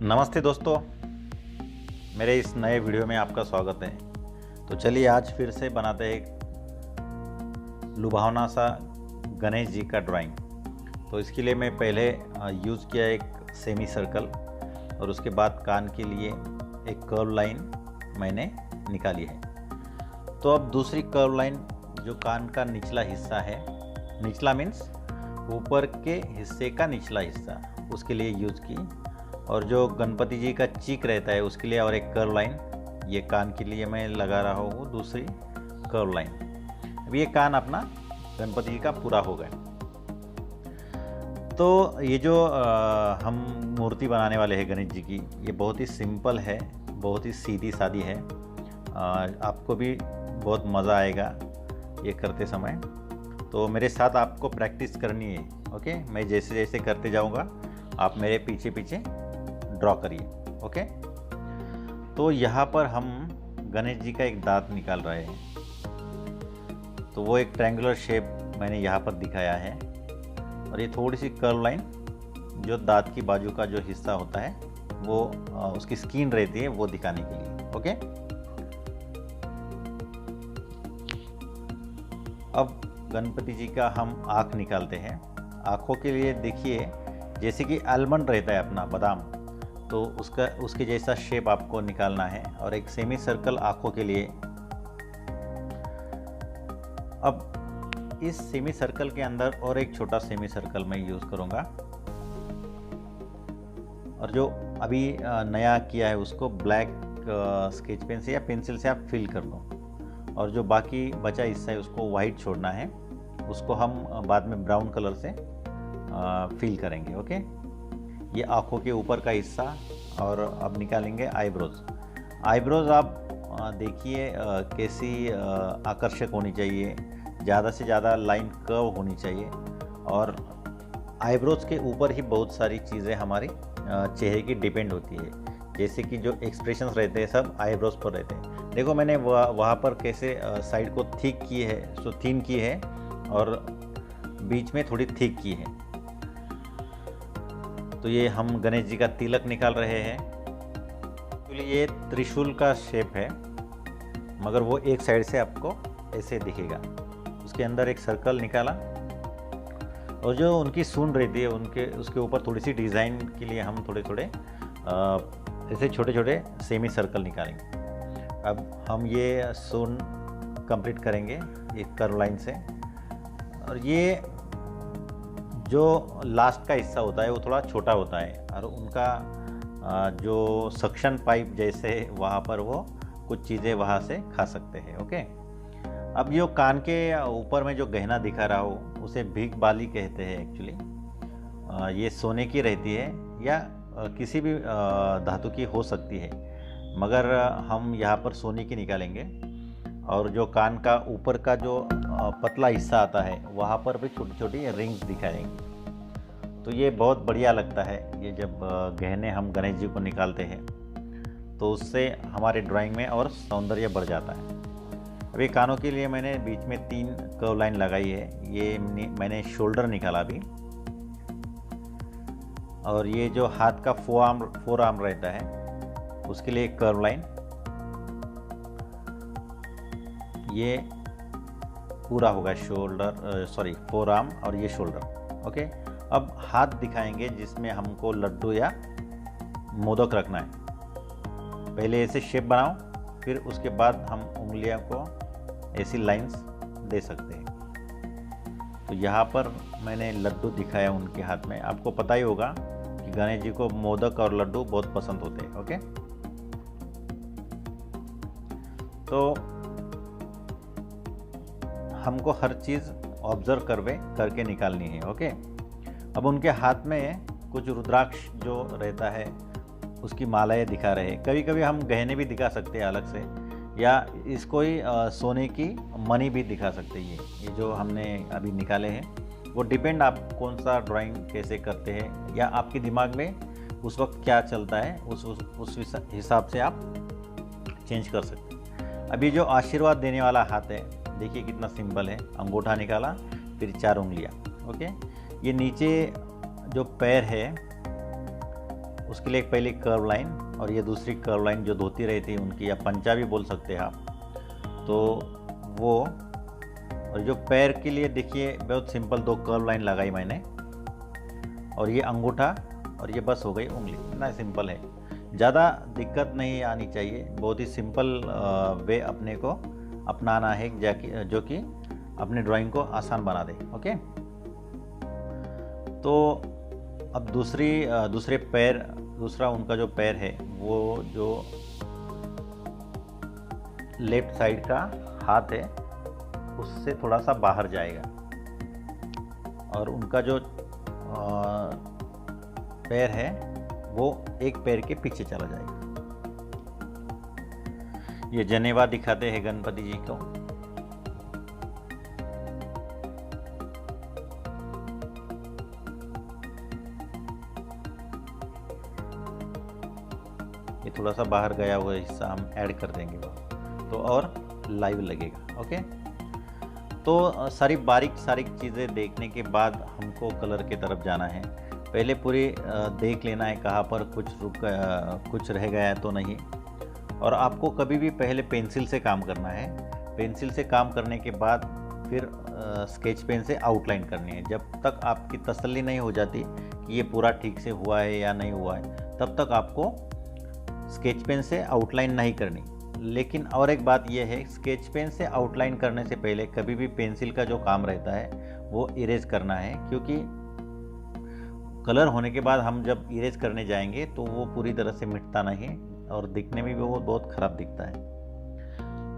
नमस्ते दोस्तों, मेरे इस नए वीडियो में आपका स्वागत है। तो चलिए आज फिर से बनाते हैं एक लुभावना सा गणेश जी का ड्राइंग। तो इसके लिए मैं पहले यूज़ किया एक सेमी सर्कल और उसके बाद कान के लिए एक कर्व लाइन मैंने निकाली है। तो अब दूसरी कर्व लाइन जो कान का निचला हिस्सा है, निचला मीन्स ऊपर के हिस्से का निचला हिस्सा, उसके लिए यूज़ की। और जो गणपति जी का चीक रहता है उसके लिए और एक कर्व लाइन, ये कान के लिए मैं लगा रहा हूँ दूसरी कर्व लाइन। अब ये कान अपना गणपति जी का पूरा हो गया। तो ये जो हम मूर्ति बनाने वाले हैं गणेश जी की, ये बहुत ही सिंपल है, बहुत ही सीधी सादी है। आपको भी बहुत मज़ा आएगा ये करते समय। तो मेरे साथ आपको प्रैक्टिस करनी है, ओके। मैं जैसे जैसे करते जाऊँगा आप मेरे पीछे पीछे ड्रॉ करिए, ओके। तो यहाँ पर हम गणेश जी का एक दांत निकाल रहे हैं। तो वो एक ट्रायंगुलर शेप मैंने यहाँ पर दिखाया है और ये थोड़ी सी कर्व लाइन जो दांत की बाजू का जो हिस्सा होता है वो उसकी स्किन रहती है वो दिखाने के लिए, ओके। अब गणपति जी का हम आँख निकालते हैं। आँखों के लिए देखिए जैसे कि आलमंड रहता है अपना बादाम, तो उसके जैसा शेप आपको निकालना है। और एक सेमी सर्कल आँखों के लिए। अब इस सेमी सर्कल के अंदर और एक छोटा सेमी सर्कल मैं यूज़ करूँगा। और जो अभी नया किया है उसको ब्लैक स्केच पेन से या पेंसिल से आप फिल कर लो। और जो बाकी बचा हिस्सा है उसको वाइट छोड़ना है, उसको हम बाद में ब्राउन कलर से फिल करेंगे, ओके। ये आँखों के ऊपर का हिस्सा। और अब निकालेंगे आईब्रोज। आईब्रोज आप देखिए कैसी आकर्षक होनी चाहिए, ज़्यादा से ज़्यादा लाइन कर्व होनी चाहिए। और आईब्रोज के ऊपर ही बहुत सारी चीज़ें हमारी चेहरे की डिपेंड होती है। जैसे कि जो एक्सप्रेशंस रहते हैं सब आईब्रोज पर रहते हैं। देखो मैंने वहाँ पर कैसे साइड को थिक की है, सो थिन की है और बीच में थोड़ी थिक की है। तो ये हम गणेश जी का तिलक निकाल रहे हैं। तो ये त्रिशूल का शेप है, मगर वो एक साइड से आपको ऐसे दिखेगा। उसके अंदर एक सर्कल निकाला और जो उनकी सूंड रहती है उसके ऊपर थोड़ी सी डिज़ाइन के लिए हम थोड़े थोड़े ऐसे छोटे छोटे सेमी सर्कल निकालेंगे। अब हम ये सूंड कंप्लीट करेंगे एक कर्व लाइन से। और ये जो लास्ट का हिस्सा होता है वो थोड़ा छोटा होता है और उनका जो सक्शन पाइप जैसे वहाँ पर वो कुछ चीज़ें वहाँ से खा सकते हैं, ओके। अब जो कान के ऊपर में जो गहना दिखा रहा हो उसे भीख बाली कहते हैं एक्चुअली। ये सोने की रहती है या किसी भी धातु की हो सकती है, मगर हम यहाँ पर सोने की निकालेंगे। और जो कान का ऊपर का जो पतला हिस्सा आता है वहाँ पर भी छोटी छोटी रिंग्स दिखाएंगे। तो ये बहुत बढ़िया लगता है। ये जब गहने हम गणेश जी को निकालते हैं तो उससे हमारे ड्राइंग में और सौंदर्य बढ़ जाता है। अभी कानों के लिए मैंने बीच में 3 कर्व लाइन लगाई है। ये मैंने शोल्डर निकाला अभी। और ये जो हाथ का फोर आर्म रहता है उसके लिए एक कर्व लाइन, ये पूरा होगा शोल्डर फोर आर्म और ये शोल्डर, ओके। अब हाथ दिखाएंगे जिसमें हमको लड्डू या मोदक रखना है। पहले ऐसे शेप बनाओ, फिर उसके बाद हम उंगलियों को ऐसी लाइंस दे सकते हैं। तो यहाँ पर मैंने लड्डू दिखाया उनके हाथ में। आपको पता ही होगा कि गणेश जी को मोदक और लड्डू बहुत पसंद होते हैं, ओके। तो हमको हर चीज़ ऑब्जर्व करके निकालनी है, ओके। अब उनके हाथ में कुछ रुद्राक्ष जो रहता है उसकी मालाएं दिखा रहे हैं। कभी कभी हम गहने भी दिखा सकते हैं अलग से, या इसको ही सोने की मनी भी दिखा सकते हैं। ये जो हमने अभी निकाले हैं वो डिपेंड आप कौन सा ड्राइंग कैसे करते हैं या आपके दिमाग में उस वक्त क्या चलता है उस हिसाब से आप चेंज कर सकते हैं। अभी जो आशीर्वाद देने वाला हाथ है देखिए कितना सिंपल है। अंगूठा निकाला, फिर 4 उंगलियां, ओके। ये नीचे जो पैर है उसके लिए एक पहली कर्व लाइन और ये दूसरी कर्व लाइन जो धोती रहती है उनकी, या पंचा भी बोल सकते हैं आप, तो वो। और जो पैर के लिए देखिए बहुत सिंपल 2 कर्व लाइन लगाई मैंने, और ये अंगूठा और ये बस हो गई उंगली। इतना सिंपल है, ज़्यादा दिक्कत नहीं आनी चाहिए। बहुत ही सिंपल वे अपने को अपनाना है जो कि अपने ड्राइंग को आसान बना दे। ओके, तो अब दूसरे पैर, दूसरा उनका जो पैर है वो जो लेफ्ट साइड का हाथ है उससे थोड़ा सा बाहर जाएगा, और उनका जो पैर है वो एक पैर के पीछे चला जाएगा। ये जनेवा दिखाते हैं गणपति जी को। ये थोड़ा सा बाहर गया हुआ हिस्सा हम ऐड कर देंगे वो, तो और लाइव लगेगा। ओके, तो सारी बारीक चीज़ें देखने के बाद हमको कलर की तरफ जाना है। पहले पूरी देख लेना है कहाँ पर कुछ रह गया तो नहीं। और आपको कभी भी पहले पेंसिल से काम करना है। पेंसिल से काम करने के बाद फिर स्केच पेन से आउटलाइन करनी है। जब तक आपकी तसल्ली नहीं हो जाती कि ये पूरा ठीक से हुआ है या नहीं हुआ है, तब तक आपको स्केच पेन से आउटलाइन नहीं करनी। लेकिन और एक बात यह है, स्केच पेन से आउटलाइन करने से पहले कभी भी पेंसिल का जो काम रहता है वो इरेज करना है, क्योंकि कलर होने के बाद हम जब इरेज करने जाएंगे तो वो पूरी तरह से मिटता नहीं और दिखने में भी वो बहुत ख़राब दिखता है।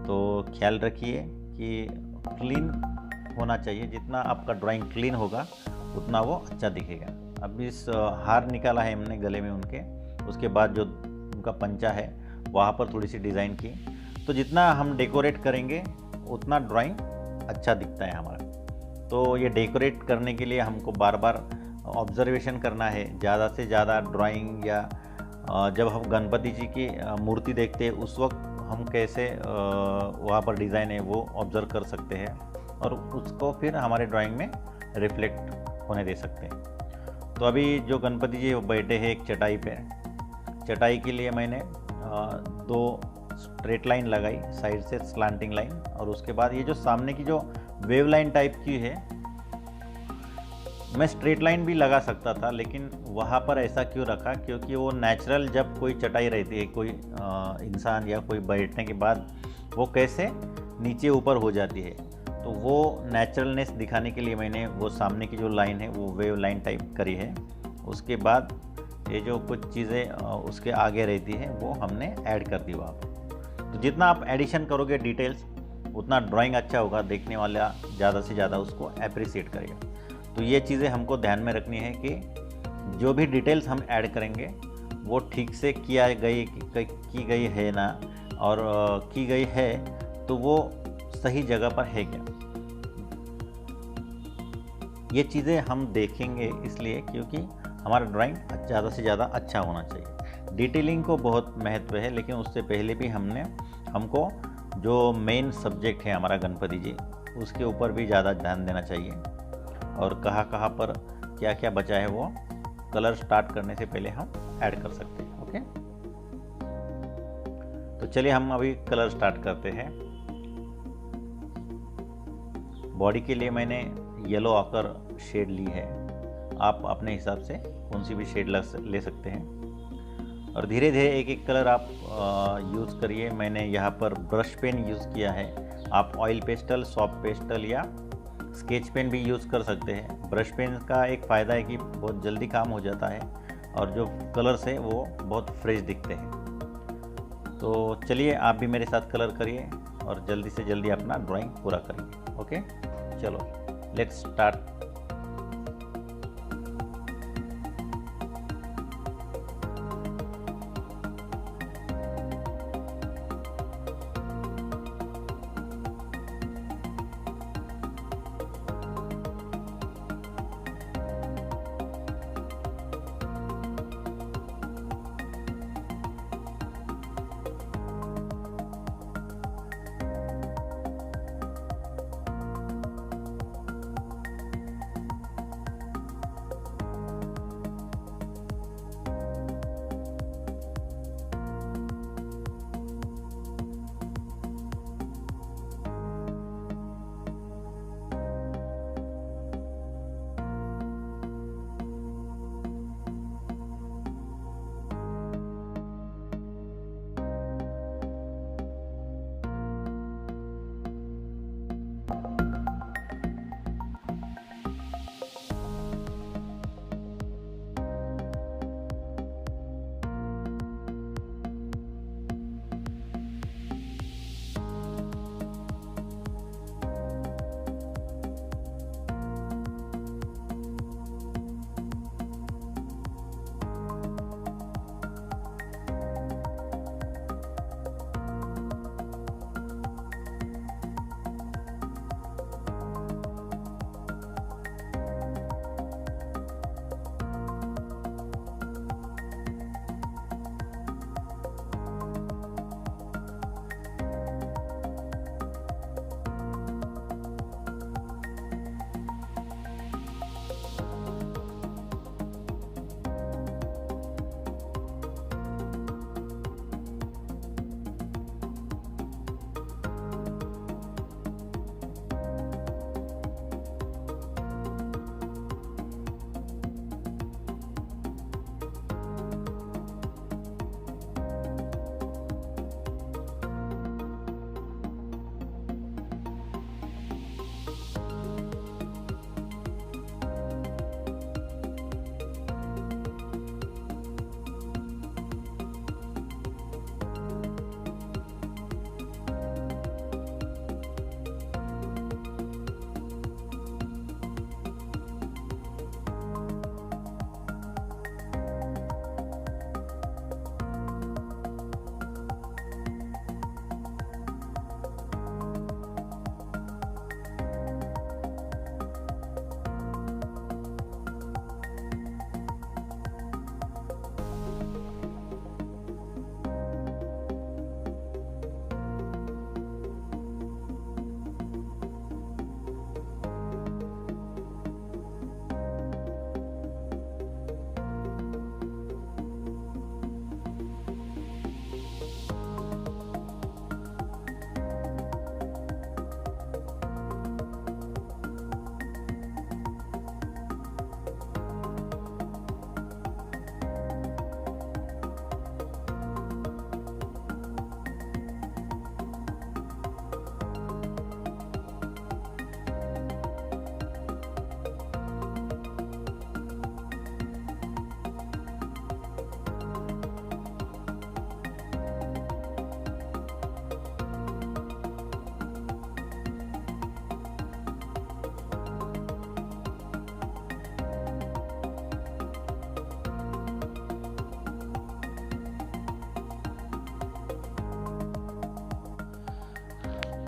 तो ख्याल रखिए कि क्लीन होना चाहिए। जितना आपका ड्राइंग क्लीन होगा उतना वो अच्छा दिखेगा। अब इस हार निकाला है हमने गले में उनके, उसके बाद जो उनका पंचा है वहाँ पर थोड़ी सी डिज़ाइन की। तो जितना हम डेकोरेट करेंगे उतना ड्राइंग अच्छा दिखता है हमारा। तो ये डेकोरेट करने के लिए हमको बार बार ऑब्जर्वेशन करना है, ज़्यादा से ज़्यादा ड्राइंग। या जब हम गणपति जी की मूर्ति देखते हैं उस वक्त हम कैसे वहाँ पर डिज़ाइन है वो ऑब्ज़र्व कर सकते हैं और उसको फिर हमारे ड्राइंग में रिफ्लेक्ट होने दे सकते हैं। तो अभी जो गणपति जी बैठे हैं एक चटाई पे, चटाई के लिए मैंने 2 स्ट्रेट लाइन लगाई, साइड से स्लांटिंग लाइन, और उसके बाद ये जो सामने की जो वेव लाइन टाइप की है, मैं स्ट्रेट लाइन भी लगा सकता था, लेकिन वहाँ पर ऐसा क्यों रखा, क्योंकि वो नेचुरल जब कोई चटाई रहती है, कोई इंसान या कोई बैठने के बाद वो कैसे नीचे ऊपर हो जाती है, तो वो नेचुरलनेस दिखाने के लिए मैंने वो सामने की जो लाइन है वो वेव लाइन टाइप करी है। उसके बाद ये जो कुछ चीज़ें उसके आगे रहती है वो हमने ऐड कर दी वहाँ पर। तो जितना आप एडिशन करोगे डिटेल्स, उतना ड्राइंग अच्छा होगा, देखने वाला ज़्यादा से ज़्यादा उसको अप्रिशिएट करेगा। तो ये चीज़ें हमको ध्यान में रखनी है कि जो भी डिटेल्स हम ऐड करेंगे वो ठीक से की गई है ना, और की गई है तो वो सही जगह पर है क्या, ये चीज़ें हम देखेंगे इसलिए क्योंकि हमारा ड्राइंग ज़्यादा से ज़्यादा अच्छा होना चाहिए। डिटेलिंग को बहुत महत्व है, लेकिन उससे पहले भी हमको जो मेन सब्जेक्ट है हमारा गणपति जी, उसके ऊपर भी ज़्यादा ध्यान देना चाहिए, और कहाँ पर क्या क्या बचा है वो कलर स्टार्ट करने से पहले हम ऐड कर सकते हैं। ओके, तो चलिए हम अभी कलर स्टार्ट करते हैं। बॉडी के लिए मैंने येलो ऑकर शेड ली है, आप अपने हिसाब से कौन सी भी शेड ले सकते हैं, और धीरे धीरे एक एक कलर आप यूज़ करिए। मैंने यहाँ पर ब्रश पेन यूज़ किया है, आप ऑयल पेस्टल, सॉफ्ट पेस्टल या स्केच पेन भी यूज़ कर सकते हैं। ब्रश पेन का एक फ़ायदा है कि बहुत जल्दी काम हो जाता है और जो कलर्स है वो बहुत फ्रेश दिखते हैं। तो चलिए आप भी मेरे साथ कलर करिए और जल्दी से जल्दी अपना ड्राइंग पूरा करिए। ओके, चलो लेट्स स्टार्ट।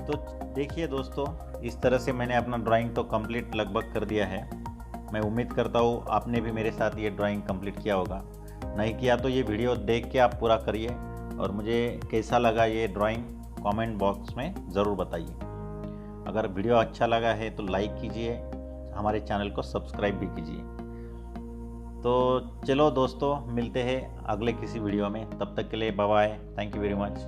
तो देखिए दोस्तों, इस तरह से मैंने अपना ड्राइंग तो कंप्लीट लगभग कर दिया है। मैं उम्मीद करता हूँ आपने भी मेरे साथ ये ड्राइंग कंप्लीट किया होगा। नहीं किया तो ये वीडियो देख के आप पूरा करिए और मुझे कैसा लगा ये ड्राइंग कमेंट बॉक्स में ज़रूर बताइए। अगर वीडियो अच्छा लगा है तो लाइक कीजिए, हमारे चैनल को सब्सक्राइब भी कीजिए। तो चलो दोस्तों, मिलते हैं अगले किसी वीडियो में। तब तक के लिए bye bye. Thank you very much.